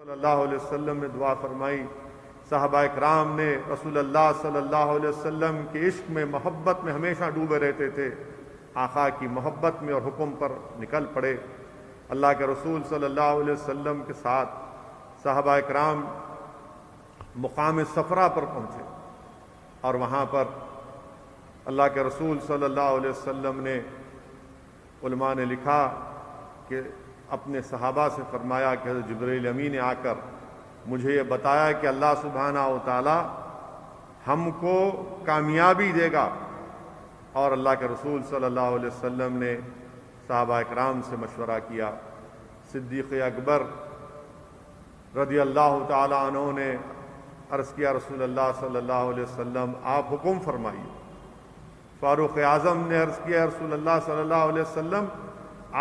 صلی اللہ علیہ وسلم نے دعا فرمائی، صحابہ کرام نے رسول اللہ صلی اللہ علیہ وسلم کے عشق میں، محبت میں ہمیشہ ڈوبے رہتے تھے۔ آقا کی محبت میں اور حکم پر نکل پڑے۔ اللہ کے رسول صلی اللہ علیہ وسلم کے ساتھ صحابہ کرام مقام صفرا پر پہنچے، اور وہاں پر اللہ کے رسول صلی اللہ علیہ وسلم نے، علماء نے لکھا کہ اپنے صحابہ سے فرمایا کہ حضرت جبرائیل امین نے آ کر مجھے یہ بتایا کہ اللہ سبحانہ و تعالی ہم کو کامیابی دے گا، اور اللہ کے رسول صلی اللہ علیہ وسلم نے صحابہ کرام سے مشورہ کیا۔ صدیق اکبر رضی اللہ تعالی عنہ نے عرض کیا، رسول اللہ صلی اللہ علیہ وسلم آپ حکم فرمائیے۔ فاروق اعظم نے عرض کیا، رسول اللہ صلی اللہ علیہ وسلم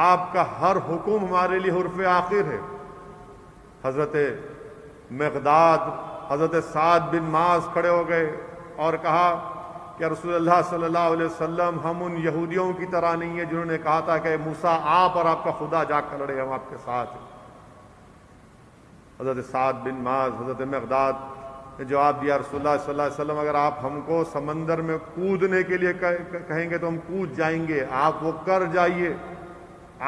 آپ کا ہر حکم ہمارے لیے حرف آخر ہے۔ حضرت مقداد، حضرت سعد بن معاذ کھڑے ہو گئے اور کہا کہ رسول اللہ صلی اللہ علیہ وسلم ہم ان یہودیوں کی طرح نہیں ہیں جنہوں نے کہا تھا کہ موسیٰ آپ اور آپ کا خدا جا کر لڑے، ہم آپ کے ساتھ ہیں۔ حضرت سعد بن معاذ، حضرت مقداد نے جواب دیا، رسول اللہ صلی اللہ علیہ وسلم اگر آپ ہم کو سمندر میں کودنے کے لیے کہیں گے تو ہم کود جائیں گے، آپ وہ کر جائیے،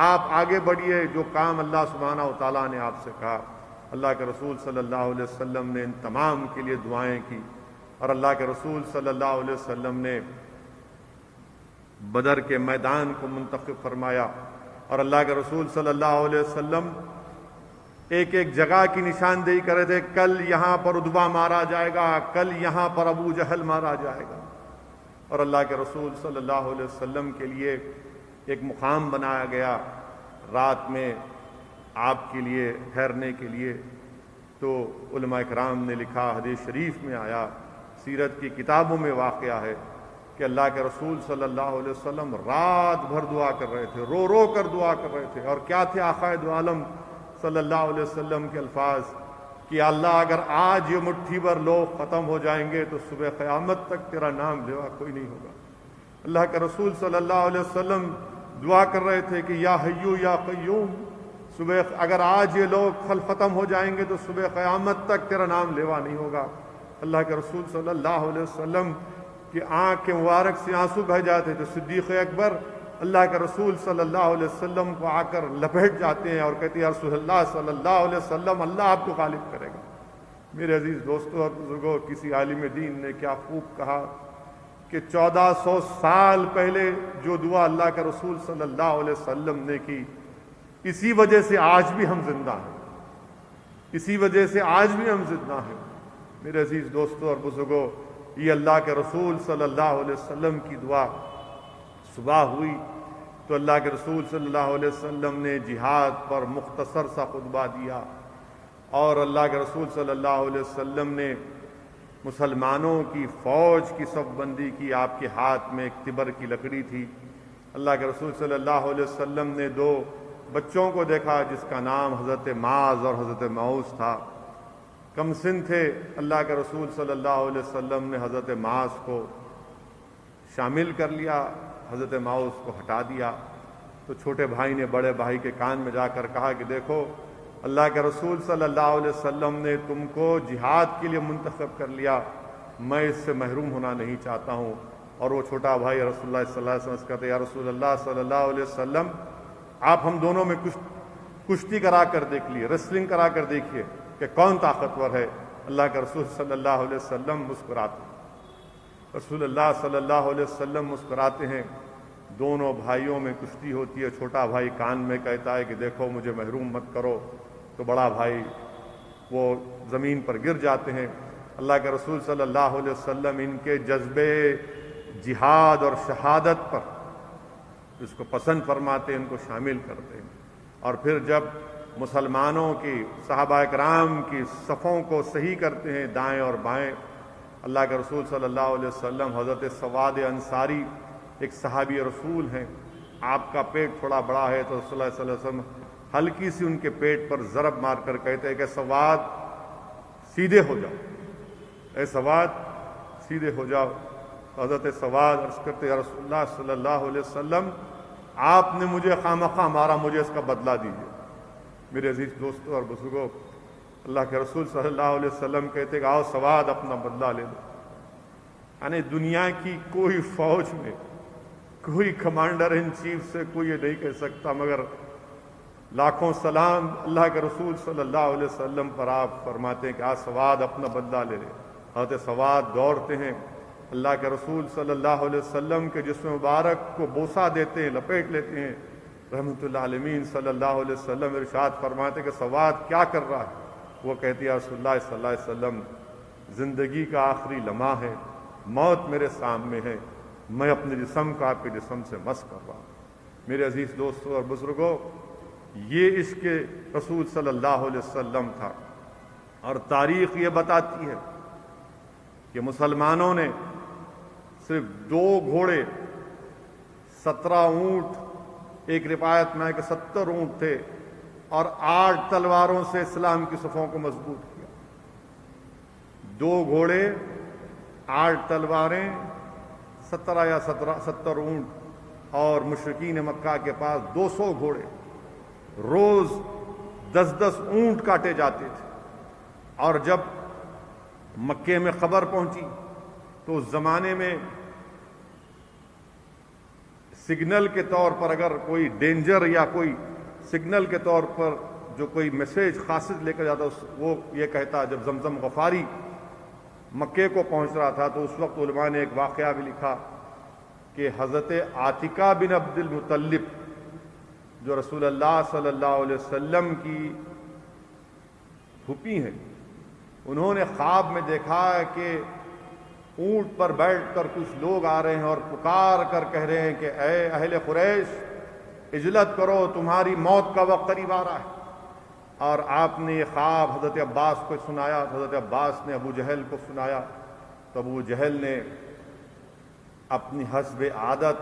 آپ آگے بڑھیے جو کام اللہ سبحانہ و تعالیٰ نے آپ سے کہا۔ اللہ کے رسول صلی اللہ علیہ وسلم نے ان تمام کے لیے دعائیں کی، اور اللہ کے رسول صلی اللہ علیہ وسلم نے بدر کے میدان کو منتخب فرمایا، اور اللہ کے رسول صلی اللہ علیہ وسلم ایک ایک جگہ کی نشاندہی کر رہے تھے، کل یہاں پر عتبہ مارا جائے گا، کل یہاں پر ابو جہل مارا جائے گا۔ اور اللہ کے رسول صلی اللہ علیہ وسلم کے لیے ایک مقام بنایا گیا رات میں آپ کے لیے ٹھہرنے کے لیے۔ تو علماء کرام نے لکھا، حدیث شریف میں آیا، سیرت کی کتابوں میں واقعہ ہے کہ اللہ کے رسول صلی اللہ علیہ وسلم رات بھر دعا کر رہے تھے، رو رو کر دعا کر رہے تھے۔ اور کیا تھے آقا دو عالم صلی اللہ علیہ وسلم کے الفاظ کہ اللہ اگر آج یہ مٹھی بھر لوگ ختم ہو جائیں گے تو صبح قیامت تک تیرا نام لیوا کوئی نہیں ہوگا۔ اللہ کے رسول صلی اللہ علیہ وسلم دعا کر رہے تھے کہ یا حیو یا قیوم، صبح اگر آج یہ لوگ ختم ہو جائیں گے تو صبح قیامت تک تیرا نام لیوا نہیں ہوگا۔ اللہ کے رسول صلی اللہ علیہ وسلم کی آنکھ کے مبارک سے آنسو بہہ جاتے تھے۔ صدیق اکبر اللہ کے رسول صلی اللہ علیہ وسلم کو آ کر لپیٹ جاتے ہیں اور کہتے ہیں یا رسول اللہ صلی اللہ علیہ وسلم اللہ آپ کو غالب کرے گا۔ میرے عزیز دوستوں اور بزرگوں، کسی عالم دین نے کیا خوب کہا کہ 1400 سال پہلے جو دعا اللہ کے رسول صلی اللہ علیہ وسلم نے کی، اسی وجہ سے آج بھی ہم زندہ ہیں، اسی وجہ سے آج بھی ہم زندہ ہیں۔ میرے عزیز دوستوں اور بزرگوں، یہ اللہ کے رسول صلی اللہ علیہ وسلم کی دعا صبح ہوئی تو اللہ کے رسول صلی اللہ علیہ وسلم نے جہاد پر مختصر سا خطبہ دیا، اور اللہ کے رسول صلی اللہ علیہ وسلم نے مسلمانوں کی فوج کی صف بندی کی۔ آپ کے ہاتھ میں ایک تبر کی لکڑی تھی۔ اللہ کے رسول صلی اللہ علیہ وسلم نے دو بچوں کو دیکھا جس کا نام حضرت معاذ اور حضرت معوذ تھا۔ کم سن تھے۔ اللہ کے رسول صلی اللہ علیہ وسلم نے حضرت معاذ کو شامل کر لیا، حضرت معوذ کو ہٹا دیا۔ تو چھوٹے بھائی نے بڑے بھائی کے کان میں جا کر کہا کہ دیکھو، اللہ کے رسول صلی اللہ علیہ وسلم نے تم کو جہاد کے لیے منتخب کر لیا، میں اس سے محروم ہونا نہیں چاہتا ہوں۔ اور وہ چھوٹا بھائی رسول اللہ صلی اللہ علیہ وسلم کہتے ہیں یا رسول اللہ صلی اللہ علیہ وسلم آپ ہم دونوں میں کشتی کرا کر دیکھ لیے، ریسلنگ کرا کر دیکھیے کہ کون طاقتور ہے۔ اللہ کے رسول صلی اللہ علیہ وسلم مسکراتے ہیں، رسول اللہ صلی اللہ علیہ وسلم مسکراتے ہیں۔ دونوں بھائیوں میں کشتی ہوتی ہے۔ چھوٹا بھائی کان میں کہتا ہے کہ دیکھو مجھے محروم مت کرو، تو بڑا بھائی وہ زمین پر گر جاتے ہیں۔ اللہ کے رسول صلی اللہ علیہ وسلم ان کے جذبے جہاد اور شہادت پر اس کو پسند فرماتے ہیں، ان کو شامل کرتے ہیں۔ اور پھر جب مسلمانوں کی، صحابہ کرام کی صفوں کو صحیح کرتے ہیں دائیں اور بائیں، اللہ کے رسول صلی اللہ علیہ وسلم حضرت سواد انصاری ایک صحابی رسول ہیں، آپ کا پیٹ تھوڑا بڑا ہے تو رسول اللہ صلی اللہ علیہ وسلم ہلکی سی ان کے پیٹ پر ضرب مار کر کہتے ہیں کہ سواد سیدھے ہو جاؤ، اے سواد سیدھے ہو جاؤ۔ حضرت سواد عرض کرتے یا رسول اللہ صلی اللہ علیہ وسلم آپ نے مجھے خواہ مخواہ مارا، مجھے اس کا بدلہ دیجیے۔ میرے عزیز دوستوں اور بزرگوں، اللہ کے رسول صلی اللہ علیہ وسلم کہتے کہ آؤ سواد اپنا بدلہ لے لو. یعنی دنیا کی کوئی فوج میں کوئی کمانڈر ان چیف سے کوئی یہ نہیں کہہ سکتا مگر لاکھوں سلام اللہ کے رسول صلی اللہ علیہ وسلم پر آپ فرماتے ہیں کہ آج سواد اپنا بدلہ لے لے. حضرت سواد دوڑتے ہیں اللہ کے رسول صلی اللہ علیہ وسلم کے جسم مبارک کو بوسہ دیتے ہیں, لپیٹ لیتے ہیں. رحمۃ اللہ عالمین صلی اللہ علیہ وسلم ارشاد فرماتے کہ سواد کیا کر رہا ہے؟ وہ کہتی ہے رسول اللہ صلی اللہ علیہ وسلم زندگی کا آخری لمحہ ہے, موت میرے سامنے ہے, میں اپنے جسم کو آپ کے جسم سے مس کر رہا ہوں. میرے عزیز دوستوں اور بزرگوں, یہ عشق رسول صلی اللہ علیہ وسلم تھا. اور تاریخ یہ بتاتی ہے کہ مسلمانوں نے صرف 2 گھوڑے, 17 اونٹ, ایک روایت میں ہے کہ 70 اونٹ تھے, اور 8 تلواروں سے اسلام کی صفوں کو مضبوط کیا. 2 گھوڑے, 8 تلواریں, 17 یا 70 اونٹ, اور مشرکین مکہ کے پاس 200 گھوڑے. روز 10 اونٹ کاٹے جاتے تھے. اور جب مکے میں خبر پہنچی تو اس زمانے میں سگنل کے طور پر اگر کوئی ڈینجر یا کوئی سگنل کے طور پر جو کوئی میسیج قاصد لے کر جاتا وہ یہ کہتا, جب زمزم غفاری مکے کو پہنچ رہا تھا تو اس وقت علماء نے ایک واقعہ بھی لکھا کہ حضرت عاتقہ بن عبد المطلب جو رسول اللہ صلی اللہ علیہ وسلم کی پھوپھی ہیں, انہوں نے خواب میں دیکھا کہ اونٹ پر بیٹھ کر کچھ لوگ آ رہے ہیں اور پکار کر کہہ رہے ہیں کہ اے اہل قریش اجلت کرو, تمہاری موت کا وقت قریب آ رہا ہے. اور آپ نے یہ خواب حضرت عباس کو سنایا. حضرت عباس نے ابو جہل کو سنایا تو ابو جہل نے اپنی حسب عادت,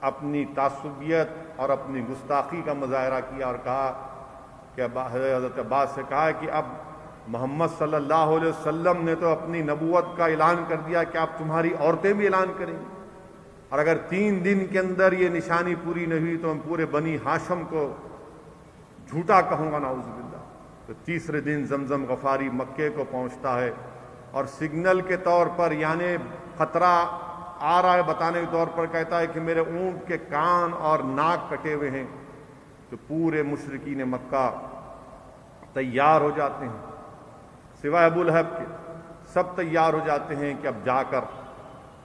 اپنی تعصبیت اور اپنی گستاخی کا مظاہرہ کیا اور کہا کہ حضرت عباس سے کہا کہ اب محمد صلی اللہ علیہ وسلم نے تو اپنی نبوت کا اعلان کر دیا کہ آپ تمہاری عورتیں بھی اعلان کریں گی, اور اگر 3 دن کے اندر یہ نشانی پوری نہیں ہوئی تو ہم پورے بنی ہاشم کو جھوٹا کہوں گا نعوذ باللہ. تو تیسرے دن زمزم غفاری مکے کو پہنچتا ہے اور سگنل کے طور پر یعنی خطرہ آ رہا ہے بتانے کے طور پر کہتا ہے کہ میرے اونٹ کے کان اور ناک کٹے ہوئے ہیں. تو پورے مشرکین مکہ تیار ہو جاتے ہیں سوائے ابو لہب کے, سب تیار ہو جاتے ہیں کہ اب جا کر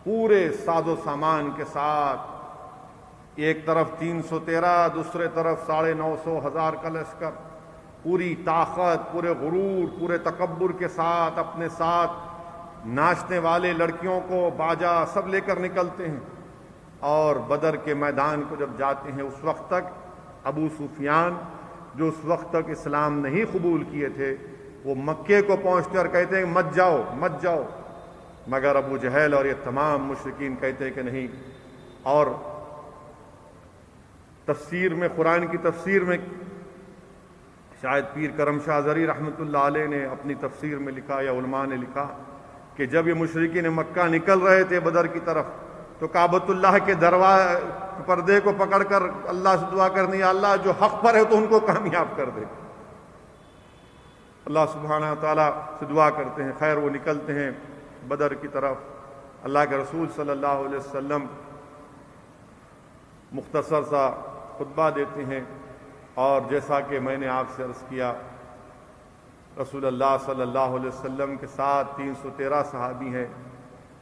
پورے ساز و سامان کے ساتھ, ایک طرف 313, دوسرے طرف 950,000 کا لشکر, پوری طاقت, پورے غرور, پورے تکبر کے ساتھ اپنے ساتھ ناچنے والے لڑکیوں کو باجا سب لے کر نکلتے ہیں. اور بدر کے میدان کو جب جاتے ہیں اس وقت تک ابو سفیان جو اس وقت تک اسلام نہیں قبول کیے تھے وہ مکے کو پہنچتے اور کہتے ہیں مت جاؤ مت جاؤ, مگر ابو جہل اور یہ تمام مشرکین کہتے ہیں کہ نہیں. اور تفسیر میں, قرآن کی تفسیر میں شاید پیر کرم شاہ زری رحمۃ اللہ علیہ نے اپنی تفسیر میں لکھا یا علماء نے لکھا کہ جب یہ مشرکین مکہ نکل رہے تھے بدر کی طرف تو کعبۃ اللہ کے پردے کو پکڑ کر اللہ سے دعا کرنی, یا اللہ جو حق پر ہے تو ان کو کامیاب کر دے. اللہ سبحانہ تعالیٰ سے دعا کرتے ہیں. خیر وہ نکلتے ہیں بدر کی طرف. اللہ کے رسول صلی اللہ علیہ وسلم مختصر سا خطبہ دیتے ہیں, اور جیسا کہ میں نے آپ سے عرض کیا رسول اللہ صلی اللہ علیہ وسلم کے ساتھ 313 صحابی ہیں.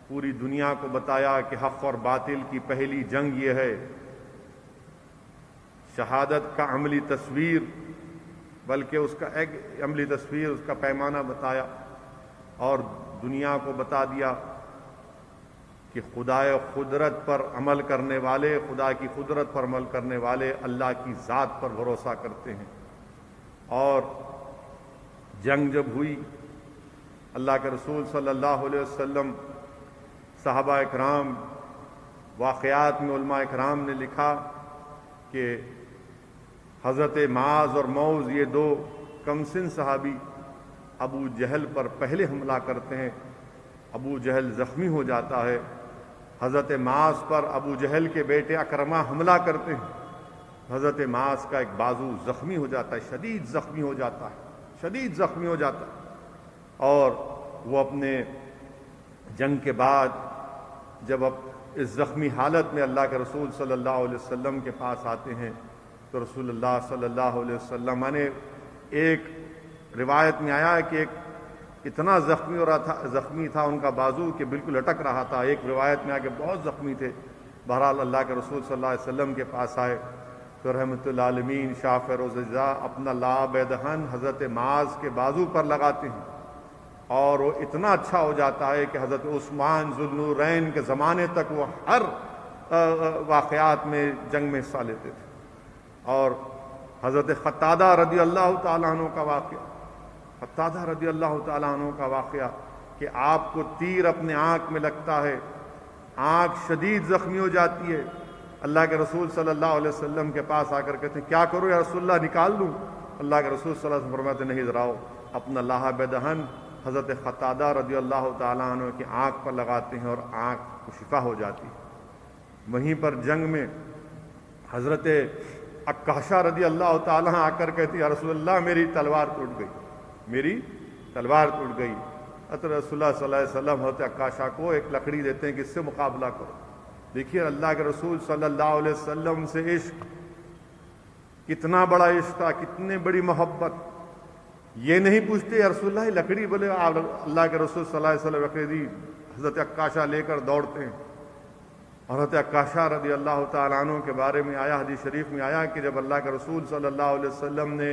پوری دنیا کو بتایا کہ حق اور باطل کی پہلی جنگ یہ ہے. شہادت کا عملی تصویر, بلکہ اس کا ایک عملی تصویر, اس کا پیمانہ بتایا اور دنیا کو بتا دیا کہ خدائے قدرت پر عمل کرنے والے, خدا کی قدرت پر عمل کرنے والے اللہ کی ذات پر بھروسہ کرتے ہیں. اور جنگ جب ہوئی اللہ کے رسول صلی اللہ علیہ وسلم, صحابہ اکرام, واقعات میں علماء اکرام نے لکھا کہ حضرت معاذ اور موز یہ 2 کمسن صحابی ابو جہل پر پہلے حملہ کرتے ہیں. ابو جہل زخمی ہو جاتا ہے. حضرت معاذ پر ابو جہل کے بیٹے اکرمہ حملہ کرتے ہیں. حضرت معاذ کا ایک بازو زخمی ہو جاتا ہے, شدید زخمی ہو جاتا ہے, شدید زخمی ہو جاتا اور وہ اپنے جنگ کے بعد جب اب اس زخمی حالت میں اللہ کے رسول صلی اللہ علیہ وسلم کے پاس آتے ہیں تو رسول اللہ صلی اللہ علیہ وسلم نے ایک روایت میں آیا ہے کہ ایک اتنا زخمی تھا ان کا بازو کہ بالکل لٹک رہا تھا. ایک روایت میں آ کے بہت زخمی تھے. بہرحال اللہ کے رسول صلی اللہ علیہ وسلم کے پاس آئے تو رحمت للعالمین شاہ فیروز رضا اپنا لعاب دہن حضرت معاذ کے بازو پر لگاتے ہیں اور وہ اتنا اچھا ہو جاتا ہے کہ حضرت عثمان ذو النورین کے زمانے تک وہ ہر واقعات میں جنگ میں حصہ لیتے تھے. اور حضرت قتادہ رضی اللہ تعالیٰ عنہ کا واقعہ قتادہ رضی اللہ تعالیٰ عنہ کا واقعہ کہ آپ کو تیر اپنے آنکھ میں لگتا ہے, آنکھ شدید زخمی ہو جاتی ہے. اللہ کے رسول صلی اللہ علیہ وسلم کے پاس آ کر کہتے ہیں کیا کرو یا رسول اللہ, نکال دوں؟ اللہ کے رسول صلی اللہ علیہ وسلم فرماتے نہیں, ذرا اپنا لعاب دہن حضرت قتادہ رضی اللہ تعالیٰ عنہ کی آنکھ پر لگاتے ہیں اور آنکھ کو شفا ہو جاتی ہے. وہیں پر جنگ میں حضرت عکاشہ رضی اللہ تعالیٰ آ کر کہتی یا رسول اللہ میری تلوار ٹوٹ گئی, میری تلوار ٹوٹ گئی. حضرت رسول اللہ صلی اللہ علیہ وسلم حضرت عکاشہ کو ایک لکڑی دیتے ہیں کہ اس سے مقابلہ کرو. دیکھیے اللہ کے رسول صلی اللہ علیہ وسلم سے عشق, کتنا بڑا عشق تھا, کتنی بڑی محبت. یہ نہیں پوچھتے یا رسول اللہ لکڑی, بولے اللہ کے رسول صلی اللہ علیہ وسلم لکڑی دی, حضرت عکاشہ لے کر دوڑتے ہیں. اور حضرت عکاشہ رضی اللہ تعالیٰ عنہ کے بارے میں آیا, حدیث شریف میں آیا کہ جب اللہ کے رسول صلی اللہ علیہ وسلم نے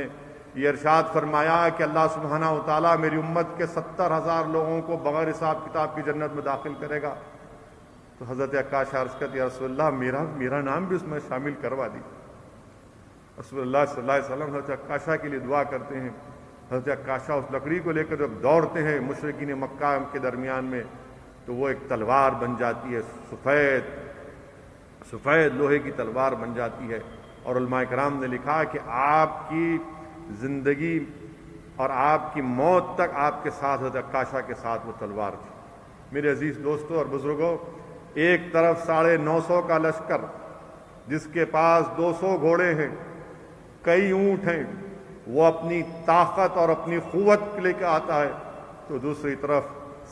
یہ ارشاد فرمایا کہ اللہ سبحانہ و تعالیٰ میری امت کے 70,000 لوگوں کو بغیر حساب کتاب کی جنت میں داخل کرے گا, تو حضرت عکاشہ عرض کرتے یا رسول اللہ میرا نام بھی اس میں شامل کروا دی. رسول اللہ صلی اللہ علیہ وسلم حضرت عکاشہ کے لیے دعا کرتے ہیں. حضرت عکاشہ اس لکڑی کو لے کر جب دوڑتے ہیں مشرکین مکہ کے درمیان میں تو وہ ایک تلوار بن جاتی ہے, سفید لوہے کی تلوار بن جاتی ہے. اور علماء کرام نے لکھا کہ آپ کی زندگی اور آپ کی موت تک آپ کے ساتھ حضرت عکاشہ کے ساتھ وہ تلوار تھی. میرے عزیز دوستوں اور بزرگوں, ایک طرف 950 کا لشکر جس کے پاس 200 گھوڑے ہیں, کئی اونٹ ہیں, وہ اپنی طاقت اور اپنی قوت لے کے آتا ہے, تو دوسری طرف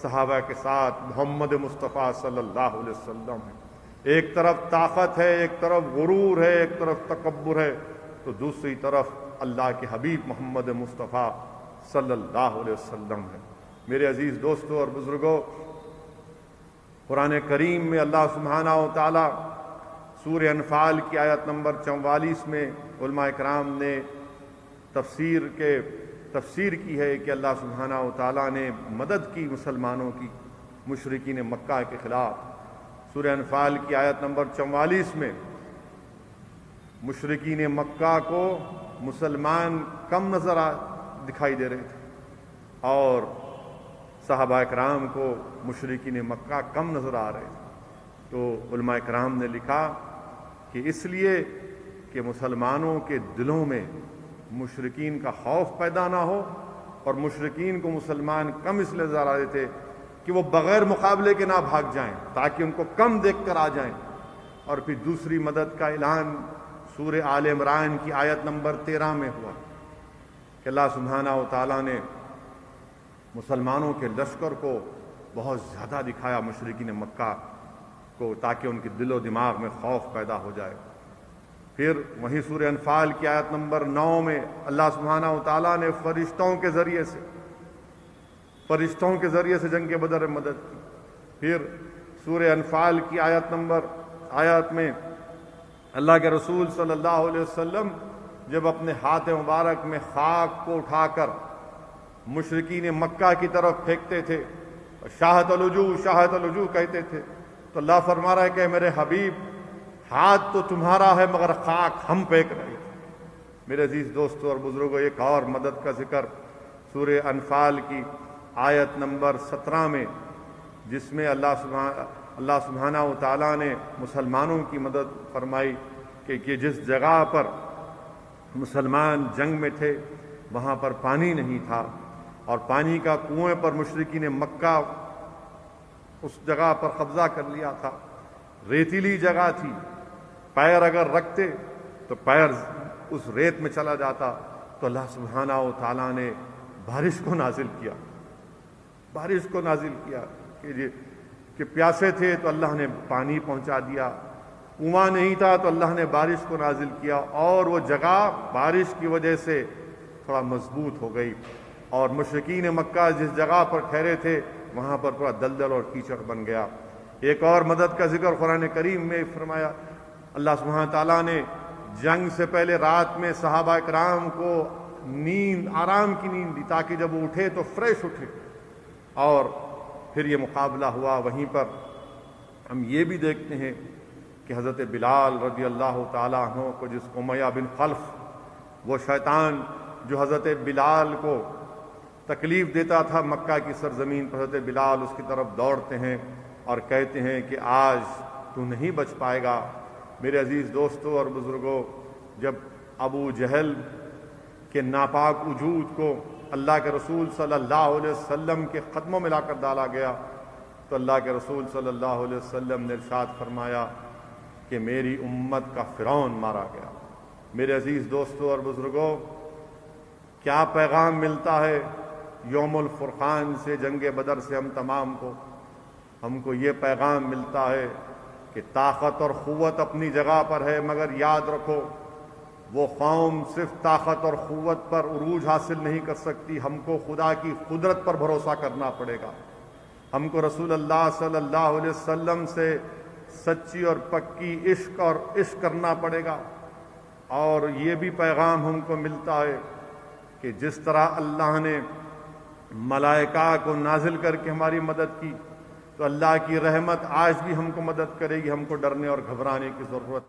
صحابہ کے ساتھ محمد مصطفیٰ صلی اللہ علیہ وسلم ہے. ایک طرف طاقت ہے, ایک طرف غرور ہے, ایک طرف تکبر ہے, تو دوسری طرف اللہ کے حبیب محمد مصطفیٰ صلی اللہ علیہ وسلم ہے. میرے عزیز دوستوں اور بزرگوں, قرآن کریم میں اللہ سبحانہ و تعالیٰ سورہ انفال کی آیت نمبر 44 میں علماء کرام نے تفسیر کی ہے کہ اللہ سبحانہ و تعالیٰ نے مدد کی مسلمانوں کی مشرکین مکہ کے خلاف. سورہ انفال کی آیت نمبر 44 میں مشرکین مکہ کو مسلمان کم دکھائی دے رہے تھے اور صحابہ اکرام کو مشرکین مکہ کم نظر آ رہے تھے. تو علماء اکرام نے لکھا کہ اس لیے کہ مسلمانوں کے دلوں میں مشرکین کا خوف پیدا نہ ہو, اور مشرکین کو مسلمان کم اس لیے نظر آ رہے تھے کہ وہ بغیر مقابلے کے نہ بھاگ جائیں, تاکہ ان کو کم دیکھ کر آ جائیں. اور پھر دوسری مدد کا اعلان سورہ آل عمران کی آیت نمبر 13 میں ہوا کہ اللہ سبحانہ و تعالیٰ نے مسلمانوں کے لشکر کو بہت زیادہ دکھایا مشرکین مکہ کو, تاکہ ان کے دل و دماغ میں خوف پیدا ہو جائے. پھر وہیں سورہ انفال کی آیت نمبر 9 میں اللہ سبحانہ و تعالیٰ نے فرشتوں کے ذریعے سے جنگ بدر میں مدد کی. پھر سورہ انفال کی آیت میں اللہ کے رسول صلی اللہ علیہ وسلم جب اپنے ہاتھ مبارک میں خاک کو اٹھا کر مشرکین مکہ کی طرف پھینکتے تھے, شاہت الوجوہ کہتے تھے, تو اللہ فرما رہا ہے کہ میرے حبیب ہاتھ تو تمہارا ہے مگر خاک ہم پھینک رہے تھے. میرے عزیز دوستوں اور بزرگوں, ایک اور مدد کا ذکر سورہ انفال کی آیت نمبر 17 میں, جس میں اللہ سبحانہ و تعالیٰ نے مسلمانوں کی مدد فرمائی کہ جس جگہ پر مسلمان جنگ میں تھے وہاں پر پانی نہیں تھا, اور پانی کا کنویں پر مشرکین مکہ اس جگہ پر قبضہ کر لیا تھا. ریتیلی جگہ تھی, پیر اگر رکھتے تو پیر اس ریت میں چلا جاتا, تو اللہ سبحانہ و تعالیٰ نے بارش کو نازل کیا، بارش کو نازل کیا کہ پیاسے تھے تو اللہ نے پانی پہنچا دیا، کنواں نہیں تھا تو اللہ نے بارش کو نازل کیا، اور وہ جگہ بارش کی وجہ سے تھوڑا مضبوط ہو گئی، اور مشرکین مکہ جس جگہ پر ٹھہرے تھے وہاں پر پورا دلدل اور کیچڑ بن گیا۔ ایک اور مدد کا ذکر قرآن کریم میں فرمایا، اللہ سبحانہ تعالیٰ نے جنگ سے پہلے رات میں صحابہ کرام کو نیند، آرام کی نیند دی تاکہ جب وہ اٹھے تو فریش اٹھے، اور پھر یہ مقابلہ ہوا۔ وہیں پر ہم یہ بھی دیکھتے ہیں کہ حضرت بلال رضی اللہ تعالیٰ عنہ کو، جس کو امیہ بن خلف، وہ شیطان جو حضرت بلال کو تکلیف دیتا تھا مکہ کی سرزمین پر، حضرت بلال اس کی طرف دوڑتے ہیں اور کہتے ہیں کہ آج تو نہیں بچ پائے گا۔ میرے عزیز دوستوں اور بزرگوں، جب ابو جہل کے ناپاک وجود کو اللہ کے رسول صلی اللہ علیہ وسلم کے قدموں میں لا کر ڈالا گیا تو اللہ کے رسول صلی اللہ علیہ وسلم نے ارشاد فرمایا کہ میری امت کا فرعون مارا گیا۔ میرے عزیز دوستوں اور بزرگوں، کیا پیغام ملتا ہے یوم الفرقان سے، جنگ بدر سے ہم تمام کو؟ ہم کو یہ پیغام ملتا ہے کہ طاقت اور قوت اپنی جگہ پر ہے، مگر یاد رکھو وہ قوم صرف طاقت اور قوت پر عروج حاصل نہیں کر سکتی، ہم کو خدا کی قدرت پر بھروسہ کرنا پڑے گا۔ ہم کو رسول اللہ صلی اللہ علیہ وسلم سے سچی اور پکی عشق کرنا پڑے گا۔ اور یہ بھی پیغام ہم کو ملتا ہے کہ جس طرح اللہ نے ملائکہ کو نازل کر کے ہماری مدد کی، تو اللہ کی رحمت آج بھی ہم کو مدد کرے گی۔ ہم کو ڈرنے اور گھبرانے کی ضرورت